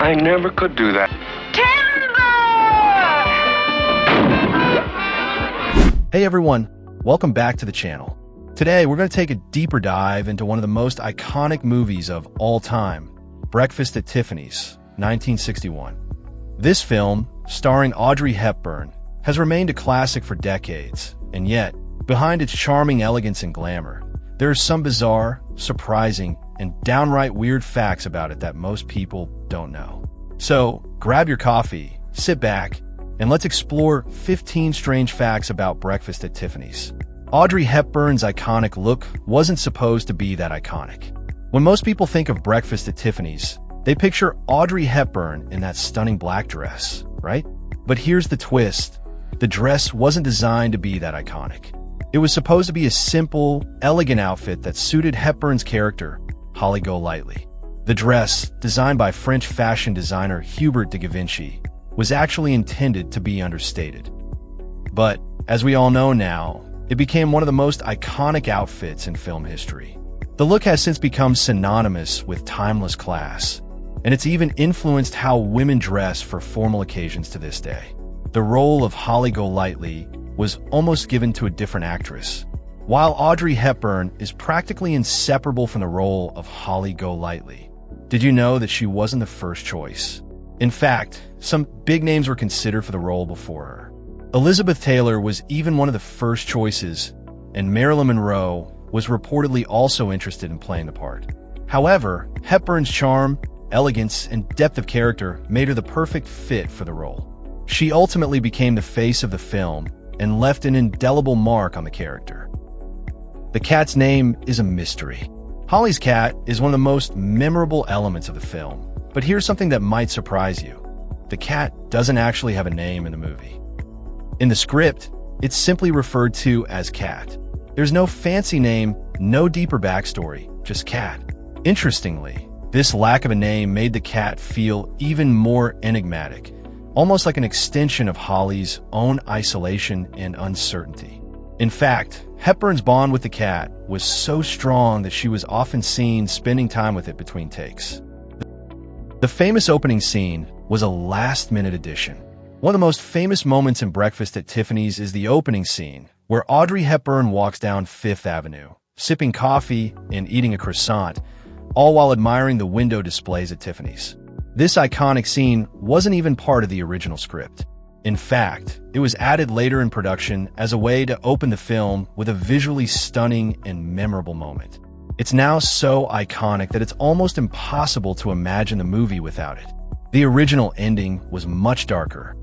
I never could do that. Hey everyone, welcome back to the channel. Today we're going to take a deeper dive into one of the most iconic movies of all time, Breakfast at Tiffany's, 1961. This film, starring Audrey Hepburn, has remained a classic for decades, and yet, behind its charming elegance and glamour, there are some bizarre, surprising, and downright weird facts about it that most people don't know. So, grab your coffee, sit back, and let's explore 15 strange facts about Breakfast at Tiffany's. Audrey Hepburn's iconic look wasn't supposed to be that iconic. When most people think of Breakfast at Tiffany's, they picture Audrey Hepburn in that stunning black dress, right? But here's the twist. The dress wasn't designed to be that iconic. It was supposed to be a simple, elegant outfit that suited Hepburn's character, Holly Golightly. The dress, designed by French fashion designer Hubert de Givenchy, was actually intended to be understated. But, as we all know now, it became one of the most iconic outfits in film history. The look has since become synonymous with timeless class, and it's even influenced how women dress for formal occasions to this day. The role of Holly Golightly was almost given to a different actress, while Audrey Hepburn is practically inseparable from the role of Holly Golightly. Did you know that she wasn't the first choice? In fact, some big names were considered for the role before her. Elizabeth Taylor was even one of the first choices, and Marilyn Monroe was reportedly also interested in playing the part. However, Hepburn's charm, elegance, and depth of character made her the perfect fit for the role. She ultimately became the face of the film and left an indelible mark on the character. The cat's name is a mystery. Holly's cat is one of the most memorable elements of the film. But here's something that might surprise you. The cat doesn't actually have a name in the movie. In the script, it's simply referred to as Cat. There's no fancy name, no deeper backstory, just Cat. Interestingly, this lack of a name made the cat feel even more enigmatic, almost like an extension of Holly's own isolation and uncertainty. In fact, Hepburn's bond with the cat was so strong that she was often seen spending time with it between takes. The famous opening scene was a last-minute addition. One of the most famous moments in Breakfast at Tiffany's is the opening scene, where Audrey Hepburn walks down Fifth Avenue, sipping coffee and eating a croissant, all while admiring the window displays at Tiffany's. This iconic scene wasn't even part of the original script. In fact, it was added later in production as a way to open the film with a visually stunning and memorable moment. It's now so iconic that it's almost impossible to imagine the movie without it. The original ending was much darker.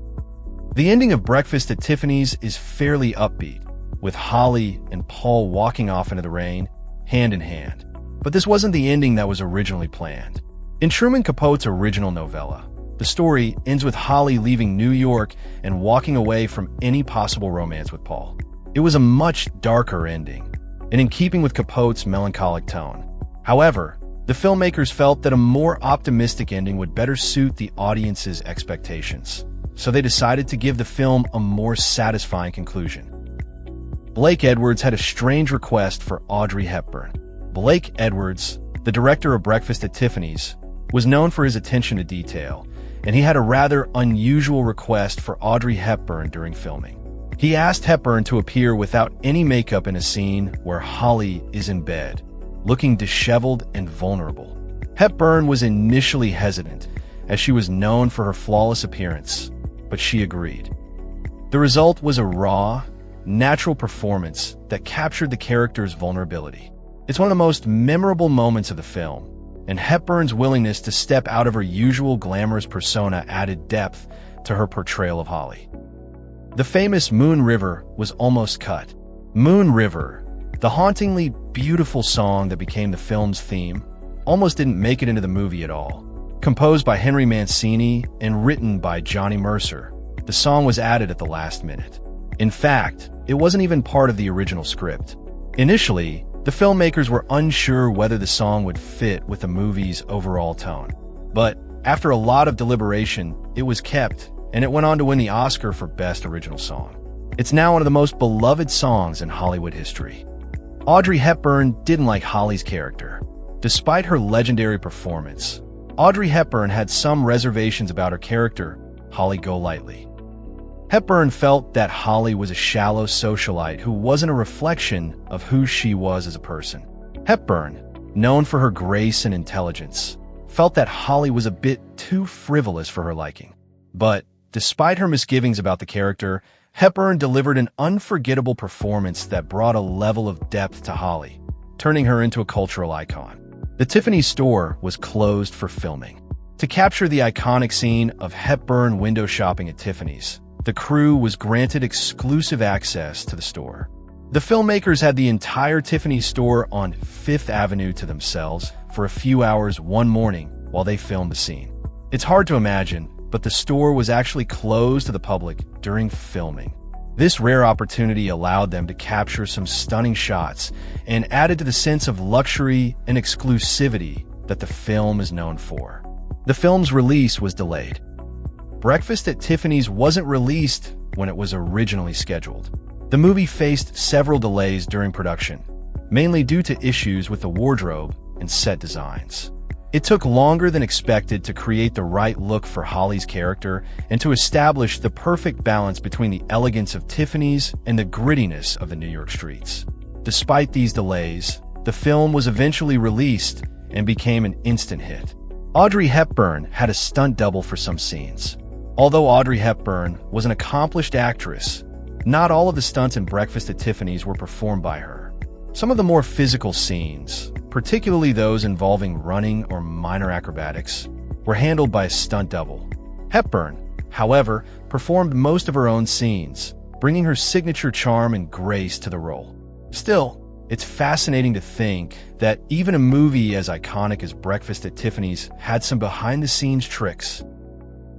The ending of Breakfast at Tiffany's is fairly upbeat, with Holly and Paul walking off into the rain, hand in hand. But this wasn't the ending that was originally planned. In Truman Capote's original novella, the story ends with Holly leaving New York and walking away from any possible romance with Paul. It was a much darker ending, and in keeping with Capote's melancholic tone. However, the filmmakers felt that a more optimistic ending would better suit the audience's expectations, so they decided to give the film a more satisfying conclusion. Blake Edwards had a strange request for Audrey Hepburn. Blake Edwards, the director of Breakfast at Tiffany's, was known for his attention to detail, and he had a rather unusual request for Audrey Hepburn during filming. He asked Hepburn to appear without any makeup in a scene where Holly is in bed, looking disheveled and vulnerable. Hepburn was initially hesitant, as she was known for her flawless appearance, but she agreed. The result was a raw, natural performance that captured the character's vulnerability. It's one of the most memorable moments of the film, and Hepburn's willingness to step out of her usual glamorous persona added depth to her portrayal of Holly. The famous Moon River was almost cut. Moon River, the hauntingly beautiful song that became the film's theme, almost didn't make it into the movie at all. Composed by Henry Mancini and written by Johnny Mercer, the song was added at the last minute. In fact, it wasn't even part of the original script. Initially, the filmmakers were unsure whether the song would fit with the movie's overall tone. But after a lot of deliberation, it was kept, and it went on to win the Oscar for Best Original Song. It's now one of the most beloved songs in Hollywood history. Audrey Hepburn didn't like Holly's character. Despite her legendary performance, Audrey Hepburn had some reservations about her character, Holly Golightly. Hepburn felt that Holly was a shallow socialite who wasn't a reflection of who she was as a person. Hepburn, known for her grace and intelligence, felt that Holly was a bit too frivolous for her liking. But despite her misgivings about the character, Hepburn delivered an unforgettable performance that brought a level of depth to Holly, turning her into a cultural icon. The Tiffany store was closed for filming. To capture the iconic scene of Hepburn window shopping at Tiffany's, the crew was granted exclusive access to the store. The filmmakers had the entire Tiffany store on Fifth Avenue to themselves for a few hours one morning while they filmed the scene. It's hard to imagine, but the store was actually closed to the public during filming. This rare opportunity allowed them to capture some stunning shots and added to the sense of luxury and exclusivity that the film is known for. The film's release was delayed. Breakfast at Tiffany's wasn't released when it was originally scheduled. The movie faced several delays during production, mainly due to issues with the wardrobe and set designs. It took longer than expected to create the right look for Holly's character and to establish the perfect balance between the elegance of Tiffany's and the grittiness of the New York streets. Despite these delays, the film was eventually released and became an instant hit. Audrey Hepburn had a stunt double for some scenes. Although Audrey Hepburn was an accomplished actress, not all of the stunts in Breakfast at Tiffany's were performed by her. Some of the more physical scenes, particularly those involving running or minor acrobatics, were handled by a stunt double. Hepburn, however, performed most of her own scenes, bringing her signature charm and grace to the role. Still, it's fascinating to think that even a movie as iconic as Breakfast at Tiffany's had some behind-the-scenes tricks.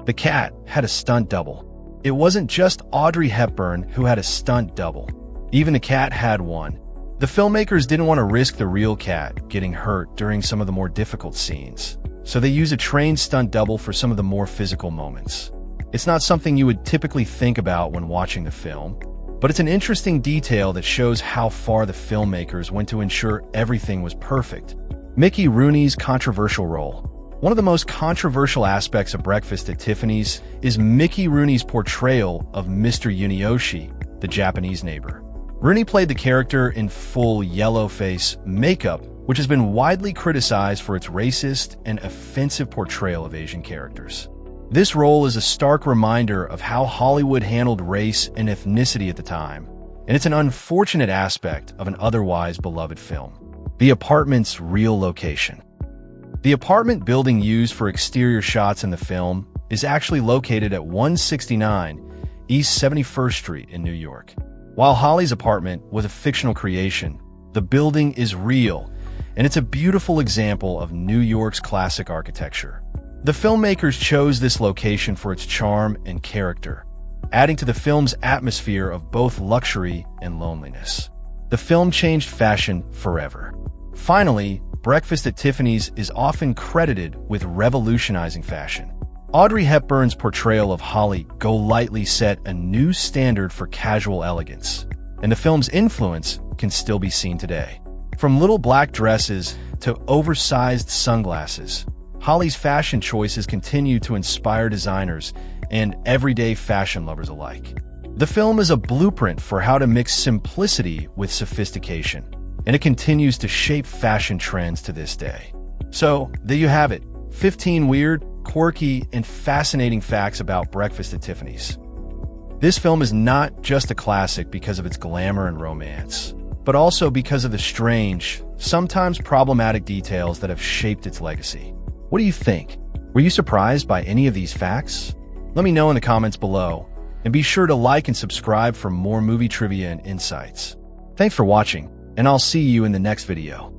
The cat had a stunt double. It wasn't just Audrey Hepburn who had a stunt double. Even the cat had one. The filmmakers didn't want to risk the real cat getting hurt during some of the more difficult scenes, so they used a trained stunt double for some of the more physical moments. It's not something you would typically think about when watching the film, but it's an interesting detail that shows how far the filmmakers went to ensure everything was perfect. Mickey Rooney's controversial role. One of the most controversial aspects of Breakfast at Tiffany's is Mickey Rooney's portrayal of Mr. Yunioshi, the Japanese neighbor. Rooney played the character in full yellow-face makeup, which has been widely criticized for its racist and offensive portrayal of Asian characters. This role is a stark reminder of how Hollywood handled race and ethnicity at the time, and it's an unfortunate aspect of an otherwise beloved film. The apartment's real location. The apartment building used for exterior shots in the film is actually located at 169 East 71st Street in New York. While Holly's apartment was a fictional creation, the building is real, and it's a beautiful example of New York's classic architecture. The filmmakers chose this location for its charm and character, adding to the film's atmosphere of both luxury and loneliness. The film changed fashion forever. Finally, Breakfast at Tiffany's is often credited with revolutionizing fashion. Audrey Hepburn's portrayal of Holly Golightly set a new standard for casual elegance, and the film's influence can still be seen today. From little black dresses to oversized sunglasses, Holly's fashion choices continue to inspire designers and everyday fashion lovers alike. The film is a blueprint for how to mix simplicity with sophistication, and it continues to shape fashion trends to this day. So, there you have it, 15 weird, quirky, and fascinating facts about Breakfast at Tiffany's. This film is not just a classic because of its glamour and romance, but also because of the strange, sometimes problematic details that have shaped its legacy. What do you think? Were you surprised by any of these facts? Let me know in the comments below, and be sure to like and subscribe for more movie trivia and insights. Thanks for watching, and I'll see you in the next video.